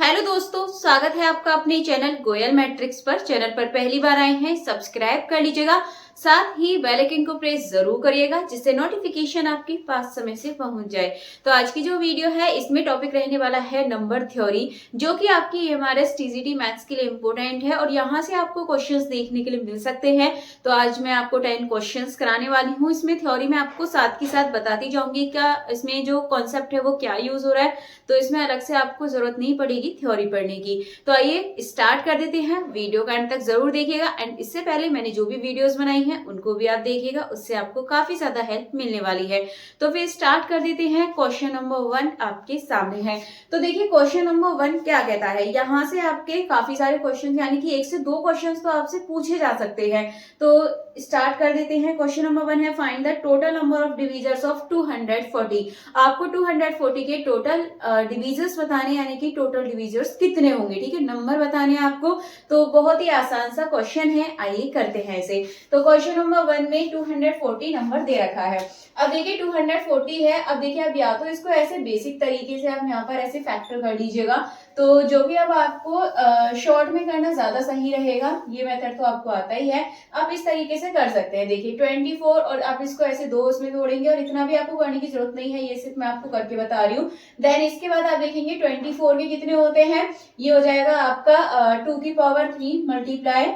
Hello दोस्तों, स्वागत है आपका अपने चैनल गोयल मैट्रिक्स पर। चैनल पर पहली बार आए हैं, सब्सक्राइब कर लीजिएगा, साथ ही बेल आइकन को प्रेस जरूर करिएगा जिससे नोटिफिकेशन आपके पास समय से पहुंच जाए। तो आज की जो वीडियो है इसमें टॉपिक रहने वाला है नंबर थ्योरी, जो कि आपकी एमआरएस टीजीटी मैथ्स के लिए इम्पोर्टेंट है और यहाँ से आपको क्वेश्चंस देखने के लिए मिल सकते हैं। तो आज मैं आपको 10 क्वेश्चंस कराने वाली हूँ। इसमें थ्योरी में आपको साथ के साथ बताती जाऊंगी क्या इसमें जो कॉन्सेप्ट है वो क्या यूज हो रहा है, तो इसमें अलग से आपको जरूरत नहीं पड़ेगी थ्योरी पढ़ने की। तो आइए स्टार्ट कर देते हैं। वीडियो का अंत तक जरूर देखिएगा एंड इससे पहले मैंने जो भी वीडियोस बनाई हैं उनको भी आप देखिएगा, उससे आपको काफी ज्यादा हेल्प मिलने वाली है। तो फिर स्टार्ट कर देते हैं। क्वेश्चन नंबर 1 आपके सामने है। तो देखिए क्वेश्चन नंबर 1 क्या कहता है। यहाँ से आपके काफी सारे क्वेश्चन यानी कि 1 से 2 क्वेश्चन तो आपसे पूछे जा सकते हैं। तो स्टार्ट कर देते हैं। क्वेश्चन नंबर 1 है, find the total number of divisors of 240। आपको 240 के टोटल डिविजर्स बताने यानी कि टोटल डिविजर्स कितने होंगे, ठीक है, नंबर बताने हैं आपको। तो बहुत ही आसान सा क्वेश्चन है, आइए करते हैं इसे। तो क्वेश्चन नंबर 1 में 240 नंबर दे रखा है। अब देखिए 240 है। अब देखिए आप या तो इसको ऐसे बेसिक तरीके से आप यहाँ पर ऐसे फैक्टर कर लीजिएगा, तो जो भी अब आपको शॉर्ट में करना ज्यादा सही रहेगा। ये मेथड तो आपको आता ही है, आप इस तरीके से कर सकते हैं। देखिए 24 और आप इसको ऐसे दो उसमें तोड़ेंगे और इतना भी आपको करने की जरूरत नहीं है, ये सिर्फ मैं आपको करके बता रही हूँ। देन इसके बाद आप देखेंगे 24 के कितने होते हैं। ये हो जाएगा आपका 2 की पावर 3 मल्टीप्लाई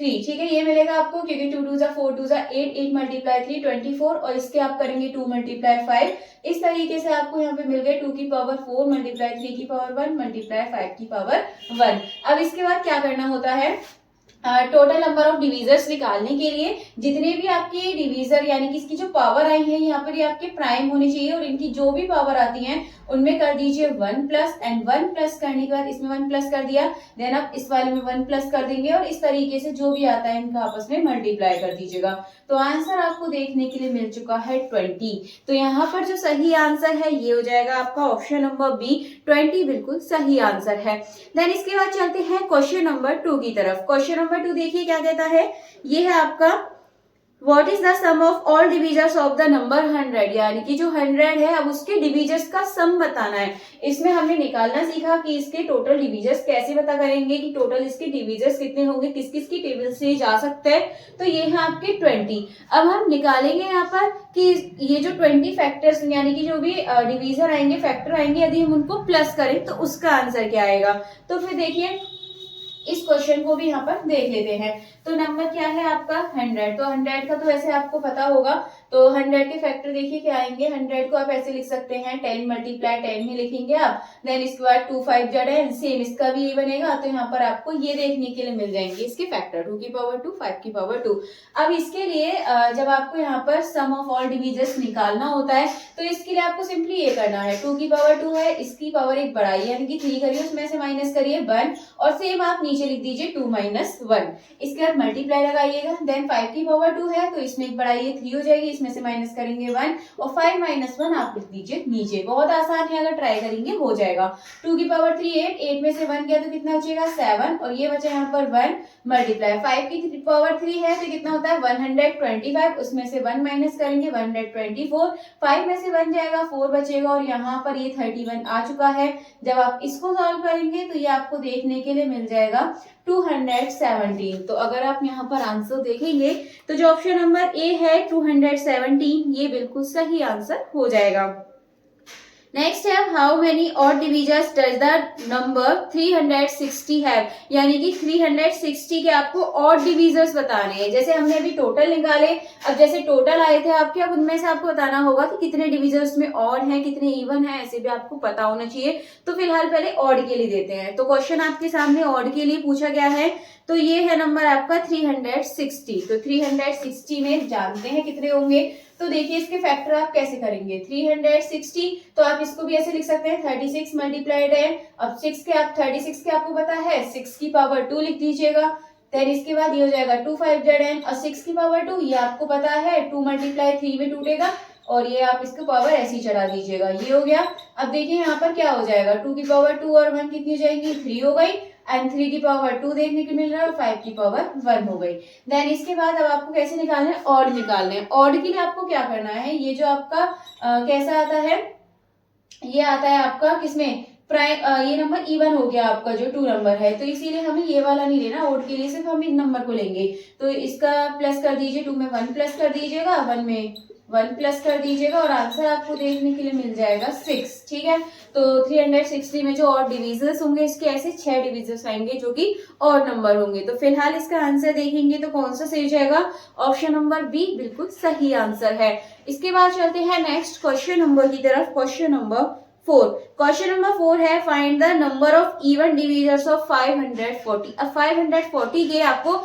3, ठीक है, ये मिलेगा आपको क्योंकि 2 2 4 2 8 8 मल्टीप्लाई 3 24 और इसके आप करेंगे 2 मल्टीप्लाई 5। इस तरीके से आपको यहाँ पे मिल गए 2 की पावर 4 मल्टीप्लाई 3 की पावर 1 मल्टीप्लाई 5 की पावर 1। अब इसके बाद क्या करना होता है, टोटल नंबर ऑफ डिविजर्स निकालने के लिए जितने भी आपके डिविजर यानी कि इसकी जो पावर आई है यहाँ पर ये आपके प्राइम होने चाहिए और इनकी जो भी पावर आती है उनमें कर दीजिए 1 प्लस एंड 1 प्लस करने के बाद इसमें 1 प्लस कर दिया, देन आप इस वाले में 1 प्लस कर देंगे और इस तरीके से जो भी आता है इनका आपस में मल्टीप्लाई कर दीजिएगा। तो आंसर आपको देखने के लिए मिल चुका है 20। तो यहाँ पर जो सही आंसर है ये हो जाएगा आपका ऑप्शन नंबर बी, 20 बिल्कुल सही आंसर है। देन इसके बाद चलते हैं क्वेश्चन नंबर 2 की तरफ। क्वेश्चन नंबर 2 देखिए क्या कहता है। ये है आपका What is the sum of all divisors of the number 100, यानी कि जो 100 है अब उसके डिविजर्स का सम बताना है। इसमें हमने निकालना सीखा कि इसके टोटल डिविजर्स कैसे पता करेंगे, कि टोटल इसके डिविजर्स कितने होंगे, किस किस की टेबल से जा सकते हैं। तो ये है आपके 20। अब हम निकालेंगे यहाँ पर कि ये जो 20 फैक्टर्स यानी कि जो भी डिविजर आएंगे, फैक्टर आएंगे, यदि हम उनको प्लस करें तो उसका आंसर क्या आएगा। तो फिर देखिए इस क्वेश्चन को भी यहाँ पर देख लेते हैं। तो नंबर क्या है आपका 100। तो 100 का तो वैसे आपको पता होगा। तो 100 के फैक्टर देखिए क्या आएंगे। 100 को आप ऐसे लिख सकते हैं 10 मल्टीप्लाई 10 में लिखेंगे आप, देन इसके बाद 2 5 10, सेम इसका भी ये बनेगा। तो यहाँ पर आपको ये देखने के लिए मिल जाएंगे इसके फैक्टर 2 की पावर 2 5 की पावर 2। अब इसके लिए जब आपको यहाँ पर सम ऑफ ऑल डिविजर्स निकालना होता है तो इसके लिए आपको सिंपली ये करना है, 2 की पावर 2 है, इसकी पावर एक बढ़ाई यानी कि 3 करिए, उसमें से माइनस करिए 1 और सेम आप नीचे लिख दीजिए 2 माइनस 1। इसके बाद मल्टीप्लाई लगाइएगा, देन 5 की पावर 2 है तो इसमें एक बढ़ाइए 3 हो जाएगी, इसमें से माइनस करेंगे 1 और 5 माइनस 1 आप लिख दीजिए नीचे। बहुत आसान है, अगर ट्राई करेंगे हो जाएगा। 2 की पावर 3 8, 8 में से 1 गया तो कितना बचेगा 7 और ये बचा यहाँ पर 1 मल्टीप्लाई 5 की पावर 3 है तो कितना होता है 125, उसमें से 1 माइनस करेंगे 124, 5 में से 1 जाएगा 4 बचेगा और यहाँ पर ये 31 आ चुका है। जब आप इसको सॉल्व करेंगे तो ये आपको देखने के लिए मिल जाएगा 217। तो अगर आप यहाँ पर आंसर देखेंगे तो जो ऑप्शन नंबर ए है 217 ये बिल्कुल सही आंसर हो जाएगा। नेक्स्ट है, how many odd divisors does the number 360 have, यानी कि 360 के आपको ऑड डिविजर्स बताने हैं। जैसे हमने अभी टोटल निकाले, अब जैसे टोटल आए थे आपके, अब उनमें से आपको बताना होगा कि कितने डिविजर्स में ऑड हैं कितने इवन हैं, ऐसे भी आपको पता होना चाहिए। तो फिलहाल पहले ऑड के लिए देते हैं। तो क्वेश्चन आपके सामने ऑड के लिए पूछा गया है। तो ये है नंबर आपका 360। तो 360 में जानते हैं कितने होंगे। तो देखिए इसके फैक्टर आप कैसे करेंगे 360। तो आप इसको भी ऐसे लिख सकते हैं 36 मल्टीप्लाइड है। अब 6 के आप 36 के आपको पता है 6 की पावर 2 लिख दीजिएगा। देन इसके बाद ये हो जाएगा 2 5 10 और 6 की पावर 2 ये आपको पता है 2 मल्टीप्लाई 3 में टूटेगा और ये आप इसको पावर ऐसी चढ़ा दीजिएगा। ये हो गया। अब देखिए यहाँ पर क्या हो जाएगा 2 की पावर 2 और 1 कितनी हो जाएगी 3 हो गई एंड 3 की पावर 2 देखने को मिल रहा है और 5 की पावर 1 हो गई। देन इसके बाद अब आपको कैसे निकालना है, ऑड निकालना है। ऑड के लिए आपको क्या करना है, ये जो आपका कैसा आता है, ये आता है आपका किसमें ये नंबर इवन हो गया आपका जो 2 नंबर है, तो इसीलिए हमें ये वाला नहीं लेना, ओड के लिए सिर्फ हम इन नंबर को लेंगे। तो इसका प्लस कर दीजिए, 2 में 1 प्लस कर दीजिएगा, 1 में 1 प्लस कर दीजिएगा और आंसर आपको देखने के लिए मिल जाएगा 6। ठीक है, तो 360 में जो और डिविजर्स होंगे इसके ऐसे 6 डिविजर्स आएंगे जो कि और नंबर होंगे। तो फिलहाल इसका आंसर देखेंगे तो कौन सा सही हो जाएगा, ऑप्शन नंबर बी बिल्कुल सही आंसर है। इसके बाद चलते हैं नेक्स्ट क्वेश्चन नंबर की तरफ, क्वेश्चन नंबर 4। क्वेश्चन नंबर 4 है find the number of even divisors of 540। अब 540 के आपको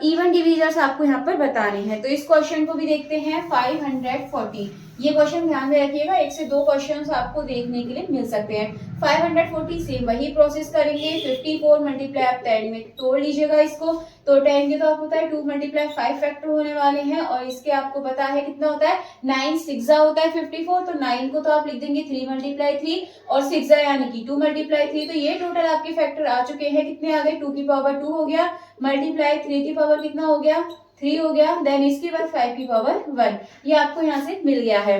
इवन डिविजर्स आपको यहाँ पर बताने हैं। तो इस क्वेश्चन को भी देखते हैं। 540 ये क्वेश्चन ध्यान में रखिएगा, 1 से 2 क्वेश्चंस आपको देखने के लिए मिल सकते हैं। 540 सेम वही प्रोसेस करेंगे। 54 मल्टीप्लाई आप 10 में तोड़ लीजिएगा इसको, तो 10 के तो आप होता है 2 मल्टीप्लाई 5 फैक्टर होने वाले हैं और इसके आपको पता है कितना होता है, 9 6 होता है 54। तो 9 को तो आप लिख देंगे 3 मल्टीप्लाई 3 और 6 यानी कि 2 मल्टीप्लाई 3। तो ये टोटल आपके फैक्टर आ चुके हैं, कितने आ गए, 2 की पावर 2 हो गया, मल्टीप्लाई 3 की पावर कितना हो गया, 3 हो गया, देन इसके बाद 5 की पावर 1। ये आपको यहाँ से मिल गया है।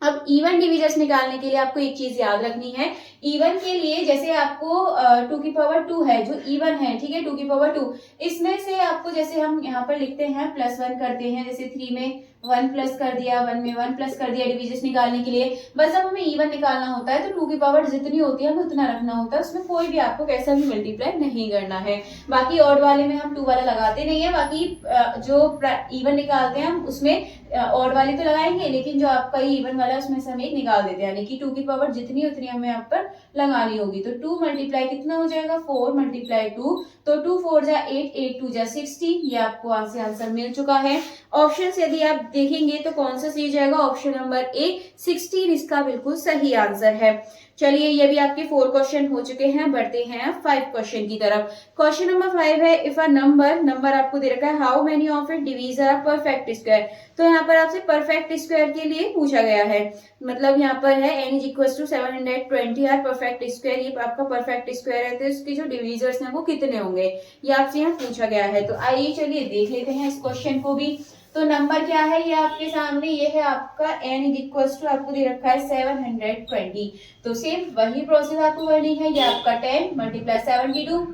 अब इवन डिविजर्स निकालने के लिए आपको एक चीज याद रखनी है। इवन के लिए जैसे आपको 2 की पावर 2 है जो इवन है, ठीक है, 2 की पावर 2, इसमें से आपको जैसे हम यहाँ पर लिखते हैं +1 करते हैं, जैसे 3 में 1 प्लस कर दिया, 1 में 1 प्लस कर दिया डिविजर्स निकालने के लिए। बस जब हमें इवन निकालना होता है तो 2 की पावर जितनी होती है हमें उतना रखना होता है, उसमें कोई भी आपको कैसा भी मल्टीप्लाई नहीं करना है। बाकी ऑड वाले में हम 2 वाला लगाते नहीं है, बाकी जो इवन निकालते हैं हम उसमें ऑड वाली तो लगाएंगे, लेकिन जो आपका इवन वाला है उसमें से हम एक निकाल देते हैं, यानी कि 2 की पावर जितनी उतनी हमें यहाँ पर लगानी होगी। तो 2 मल्टीप्लाई कितना हो जाएगा, 4 मल्टीप्लाई 2, तो 2 4 जा 8, 8 2 जा 60। ये आपको आंसर मिल चुका है। ऑप्शन यदि आप देखेंगे तो कौन सा सही हो जाएगा, ऑप्शन नंबर ए 16 इसका बिल्कुल सही आंसर है। चलिए ये भी आपके 4 क्वेश्चन हो चुके हैं, बढ़ते हैं 5 क्वेश्चन की तरफ। क्वेश्चन नंबर 5 है इफ अ नंबर आपको दे रखा है, how many of it divisors are perfect square. तो यहाँ पर आपसे परफेक्ट स्क्वायर के लिए पूछा गया है, मतलब यहाँ पर है n = 720 आर परफेक्ट स्क्वायर। ये आपका परफेक्ट स्क्वायर है, तो इसके जो डिविजर्स हैं वो कितने होंगे, ये आपसे यहाँ पूछा गया है। तो आइए चलिए देख लेते हैं इस क्वेश्चन को भी। तो नंबर क्या है ये आपके सामने, ये है आपका n = आपको दे रखा है 720। तो सेम वही प्रोसेस आपको करनी है। ये आपका 10 मल्टीप्लाई 72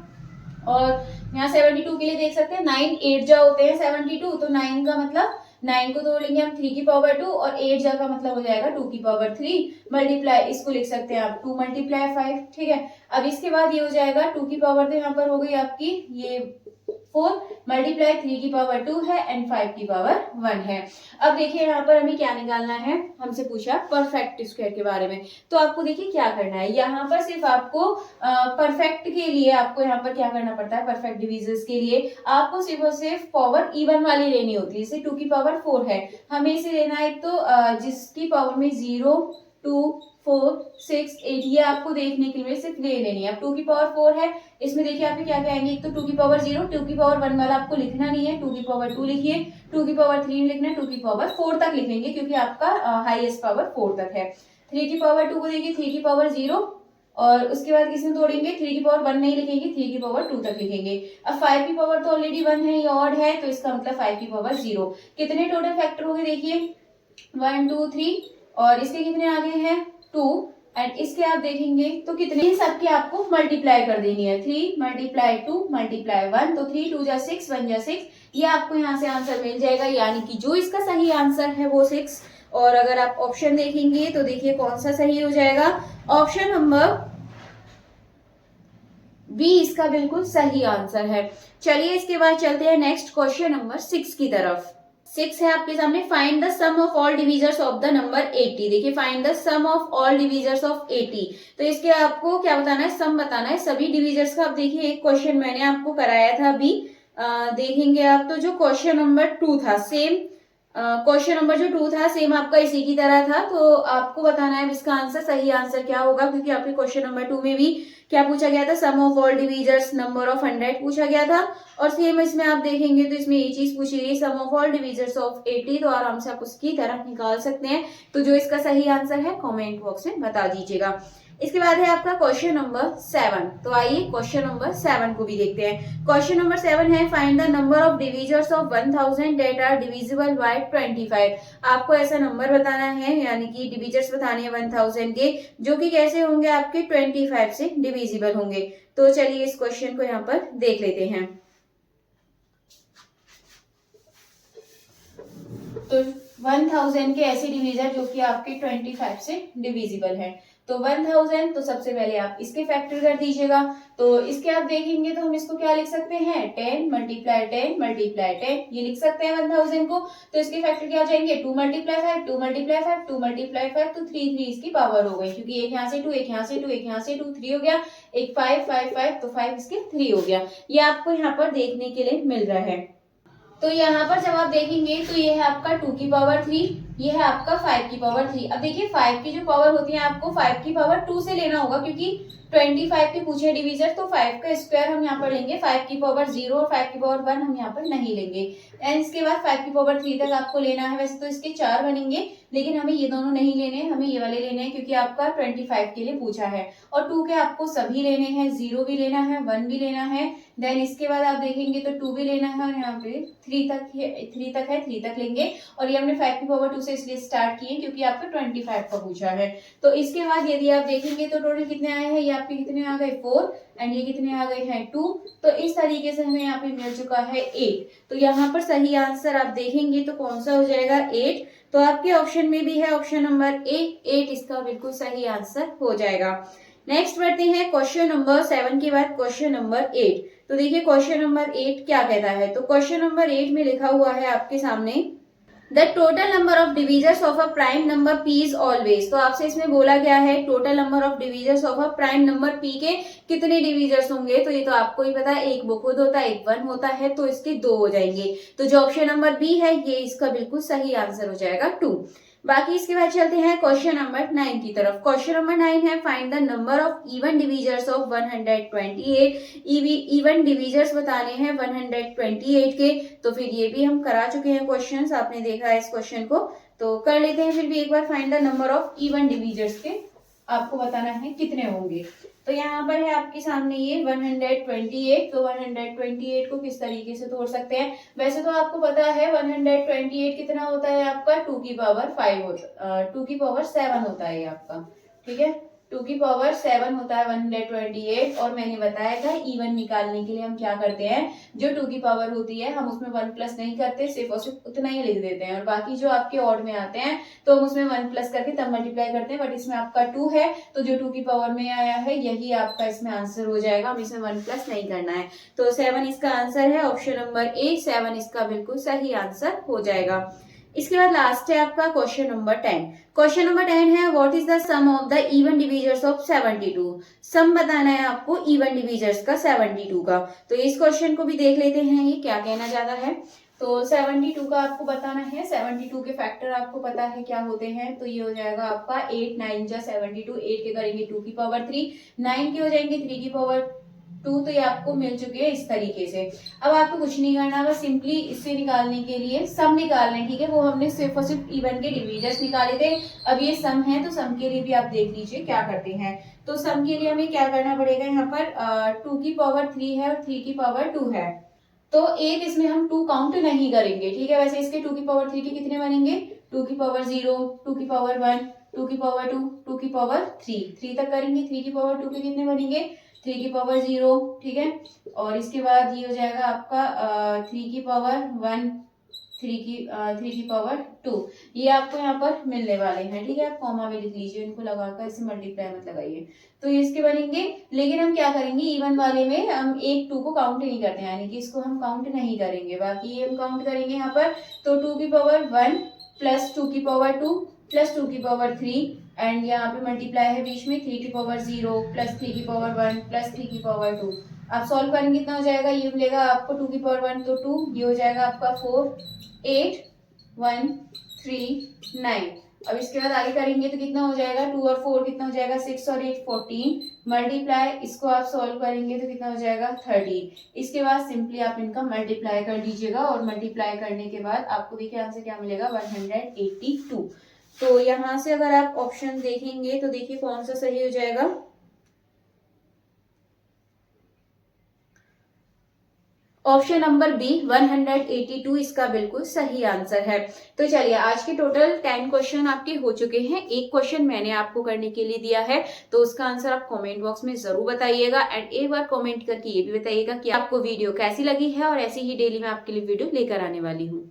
और यहाँ 72 के लिए देख सकते हैं 9 8 जा होते हैं 72। तो 9 का मतलब 9 को तोड़ेंगे हम 3 की पावर 2 और 8 जा का मतलब हो जाएगा 2 की पावर 3 मल्टीप्लाई, इसको लिख सकते हैं आप 2 मल्टीप्लाई 5। ठीक है, अब इसके बाद ये हो जाएगा 2 की पावर तो यहाँ पर हो गई आपकी ये 4 मल्टीप्लाई 3 की पावर 2 है एंड 5 की पावर 1 है। अब देखिए यहाँ पर हमें क्या निकालना है, हमसे पूछा परफेक्ट स्क्वायर के बारे में। तो आपको देखिए क्या करना है, यहाँ पर सिर्फ आपको परफेक्ट के लिए आपको यहाँ पर क्या करना पड़ता है, परफेक्ट डिविजर्स के लिए आपको सिर्फ और सिर्फ पावर इवन वाली लेनी होती है। जैसे 2 की पावर 4 है, हमें इसे लेना है तो जिसकी पावर में 0 2 4 6 8 ये आपको देखने के लिए सिर्फ ले लेनी है। अब 2 की पावर 4 है, इसमें देखिए आपके क्या क्या आएंगे, एक तो 2 की पावर 0, 2 की पावर 1 वाला आपको लिखना नहीं है, 2 की पावर 2 लिखिए, 2 की पावर 3 लिखना है, 2 की पावर 4 तक लिखेंगे क्योंकि आपका हाईएस्ट पावर 4 तक है। 3 की पावर 2 को देखिए, 3 की पावर 0 और उसके बाद किसमें तोड़ेंगे, 3 की पावर 1 नहीं लिखेंगे, 3 की पावर 2 तक लिखेंगे। अब 5 की पावर तो ऑलरेडी 1 है, ये ऑड है, तो इसका मतलब 5 की पावर 0। कितने टोटल फैक्टर हो गए देखिए 1 2 3 और इसके कितने आ गए हैं 2 एंड इसके आप देखेंगे तो कितने, इन सबके आपको मल्टीप्लाई कर देनी है। 3 मल्टीप्लाई 2 मल्टीप्लाई 1, तो 3 2 जा 6 1 जा 6, ये आपको यहाँ से आंसर मिल जाएगा, यानी कि जो इसका सही आंसर है वो 6। और अगर आप ऑप्शन देखेंगे तो देखिए कौन सा सही हो जाएगा, ऑप्शन नंबर बी इसका बिल्कुल सही आंसर है। चलिए इसके बाद चलते हैं नेक्स्ट क्वेश्चन नंबर 6 की तरफ। 6 है आपके सामने, find the sum of all divisors of the number 80। देखिए find the sum of all divisors of 80, तो इसके आपको क्या बताना है, सम बताना है सभी डिविजर्स का। अब देखिए एक क्वेश्चन मैंने आपको कराया था अभी, देखेंगे आप तो जो क्वेश्चन नंबर 2 था सेम क्वेश्चन नंबर जो 2 था सेम आपका इसी की तरह था। तो आपको बताना है इसका आंसर, सही आंसर क्या होगा, क्योंकि आपके क्वेश्चन नंबर 2 में भी क्या पूछा गया था, sum of all divisors number of 100 पूछा गया था। और सेम इसमें आप देखेंगे तो इसमें ये चीज पूछी गई, सम ऑफ ऑल डिविजर्स ऑफ 80, तो आराम से आप उसकी तरह निकाल सकते हैं। तो जो इसका सही आंसर है कमेंट बॉक्स में बता दीजिएगा। इसके बाद है आपका क्वेश्चन नंबर 7। तो आइए क्वेश्चन नंबर 7 को भी देखते हैं। क्वेश्चन नंबर 7 है find the number of divisors of 1000 that are divisible by 25। आपको ऐसा नंबर बताना है, यानी कि डिविजर्स बताने हैं 1000 के, जो कि कैसे होंगे, आपके 25 से डिविजिबल होंगे। तो चलिए इस क्वेश्चन को यहाँ पर देख लेते हैं। तो 1000 के ऐसे डिवीजर जो कि आपके 25 से डिविजिबल है। तो 1000, तो सबसे पहले आप इसके फैक्टर कर दीजिएगा। तो इसके आप देखेंगे तो हम इसको क्या लिख सकते हैं, 10 मल्टीप्लाई 10 मल्टीप्लाई 10, ये लिख सकते हैं 1000 को। तो इसके फैक्टर क्या हो जाएंगे, 2 मल्टीप्लाई 5, 2 मल्टीप्लाई 5, 2 मल्टीप्लाई 5, तो 3 इसकी पावर हो गई, क्योंकि एक यहाँ से 2, एक यहाँ से 2, एक यहाँ से 2, 3 हो गया, एक 5 5 5, तो 5 इसके 3 हो गया। ये आपको यहाँ पर देखने के लिए मिल रहा है। तो यहाँ पर जब आप देखेंगे तो ये है आपका 2 की पावर 3, ये है आपका 5 की पावर 3। अब देखिए 5 की जो पावर होती है आपको 5 की पावर 2 से लेना होगा, क्योंकि 25 के पूछे डिवीजर, तो 5 का स्क्वायर हम यहाँ पर लेंगे, 5 की पावर 0 और 5 की पावर 1 हम यहाँ पर नहीं लेंगे। एंड इसके बाद 5 की पावर 3 तक आपको लेना है। वैसे तो इसके 4 बनेंगे, लेकिन हमें ये दोनों नहीं लेने हैं, हमें ये वाले लेने हैं, क्योंकि आपका 25 के लिए पूछा है। और 2 के आपको सभी लेने हैं, 0 भी लेना है, 1 भी लेना है। देन इसके बाद आप देखेंगे तो 2 भी लेना है, और यहाँ पे 3 तक है, 3 तक लेंगे। और ये हमने 5 की पावर 2 से इसलिए स्टार्ट किए क्योंकि आपका 25 का पूछा है। तो इसके बाद यदि आप देखेंगे तो टोटल कितने आए हैं, ये आपके कितने आ गए 4, एंड ये कितने आ गए हैं 2। तो इस तरीके से हमें यहाँ पे मिल चुका है 8। तो यहाँ पर सही आंसर आप देखेंगे तो कौन सा हो जाएगा, 8। तो आपके ऑप्शन में भी है ऑप्शन नंबर ए, 8 इसका बिल्कुल सही आंसर हो जाएगा। नेक्स्ट बढ़ते हैं क्वेश्चन नंबर 7 के बाद क्वेश्चन नंबर 8। तो देखिए क्वेश्चन नंबर 8 क्या कहता है। तो क्वेश्चन नंबर 8 में लिखा हुआ है आपके सामने, the total number of divisors of a prime number P is always. तो आपसे इसमें बोला गया है total number of divisors of a prime number P के कितने डिविजर्स होंगे। तो ये तो आपको ही पता है, एक खुद होता है, एक 1 होता है, तो इसके 2 हो जाएंगे। तो जो ऑप्शन नंबर बी है ये इसका बिल्कुल सही आंसर हो जाएगा 2। बाकी इसके बाद चलते हैं क्वेश्चन नंबर 9 की तरफ। क्वेश्चन नंबर 9 है find the number of even divisors of 128। Even divisors बताने हैं 128 के। तो फिर ये भी हम करा चुके हैं क्वेश्चंस, आपने देखा है इस क्वेश्चन को, तो कर लेते हैं फिर भी एक बार। Find the number of even divisors के आपको बताना है कितने होंगे। तो यहाँ पर है आपके सामने ये 128। तो 128 को किस तरीके से तोड़ सकते हैं। वैसे तो आपको पता है 128 कितना होता है आपका, 2 की पावर 5 होता, 2 की पावर 7 होता है आपका, ठीक है, 2 की पावर 7 होता है 128। और मैंने बताया था इवन निकालने के लिए हम क्या करते हैं, जो 2 की पावर होती है हम उसमें 1 प्लस नहीं करते, सिर्फ और सिर्फ उतना ही लिख देते हैं। और बाकी जो आपके ऑड में आते हैं तो हम उसमें 1 प्लस करके तब मल्टीप्लाई करते हैं। बट इसमें आपका 2 है, तो जो 2 की पावर में आया है यही आपका इसमें आंसर हो जाएगा, हम इसमें 1 प्लस नहीं करना है। तो 7 इसका आंसर है, ऑप्शन नंबर ए 7 इसका बिल्कुल सही आंसर हो जाएगा। इसके बाद लास्ट है आपका क्वेश्चन नंबर 10। क्वेश्चन नंबर 10 है what is the sum of the even divisors of 72। Sum बताना है आपको इवन डिविजर्स का 72 का। तो इस क्वेश्चन को भी देख लेते हैं ये क्या कहना चाहता है। तो 72 का आपको बताना है, 72 के फैक्टर आपको पता है क्या होते हैं। तो ये हो जाएगा आपका 8 9 जा 72, 8 के करेंगे 2 की पावर 3, 9 के हो जाएंगे 3 की पावर 2। तो ये आपको मिल चुके हैं इस तरीके से। अब आपको कुछ नहीं करना, बस सिंपली इससे निकालने के लिए सम निकालना है, ठीक है। वो हमने सिर्फ और सिर्फ इवन के डिविजर्स निकाले थे, अब ये सम है, तो सम के लिए भी आप देख लीजिए क्या करते हैं। तो सम के लिए हमें क्या करना पड़ेगा, यहाँ पर 2 की पावर 3 है और 3 की पावर 2 है, तो एक इसमें हम 2 काउंट नहीं करेंगे, ठीक है। वैसे इसके 2 की पावर 3 के कितने बनेंगे, 2 की पावर 0, 2 की पावर 1, 2 की पावर 2, 2 की पावर 3 तक करेंगे। 3 की पावर 2 के कितने बनेंगे, 3 की पावर 0, ठीक है। और इसके बाद ये हो जाएगा आपका 3 की पावर 1, 3 की पावर 2। ये आपको यहाँ पर मिलने वाले हैं, ठीक है। आप कॉमा में लिख लीजिए, इनको लगाकर इसे मल्टीप्लाई मत लगाइए। तो इसके बनेंगे, लेकिन हम क्या करेंगे, इवन वाले में हम 1 2 को काउंट नहीं करते हैं, यानी कि इसको हम काउंट नहीं करेंगे, बाकी ये हम काउंट करेंगे यहाँ पर। तो 2 की पावर 1 प्लस 2 की पावर 2 प्लस 2 की पावर 3, एंड यहाँ पे मल्टीप्लाई है बीच में 3 की पावर 0 प्लस 3 की पावर 1 प्लस 3 की पावर 2। आप सॉल्व करेंगे कितना हो जाएगा, ये मिलेगा आपको 2 की पावर 1 तो 2, ये हो जाएगा आपका 4 8 1 3 9। अब इसके बाद आगे करेंगे तो कितना हो जाएगा, 2 और 4 कितना हो जाएगा, 6 और 8 14, मल्टीप्लाई इसको आप सॉल्व करेंगे तो कितना हो जाएगा 30। इसके बाद सिंपली आप इनका मल्टीप्लाई कर लीजिएगा, और मल्टीप्लाई करने के बाद आपको देखिए आंसर क्या मिलेगा 182। तो यहाँ से अगर आप ऑप्शन देखेंगे तो देखिए कौन सा सही हो जाएगा। ऑप्शन नंबर बी 182 इसका बिल्कुल सही आंसर है। तो चलिए आज के टोटल 10 क्वेश्चन आपके हो चुके हैं। एक क्वेश्चन मैंने आपको करने के लिए दिया है, तो उसका आंसर आप कमेंट बॉक्स में जरूर बताइएगा। एंड एक बार कमेंट करके ये भी बताइएगा कि आपको वीडियो कैसी लगी है, और ऐसी ही डेली मैं आपके लिए वीडियो लेकर आने वाली हूँ।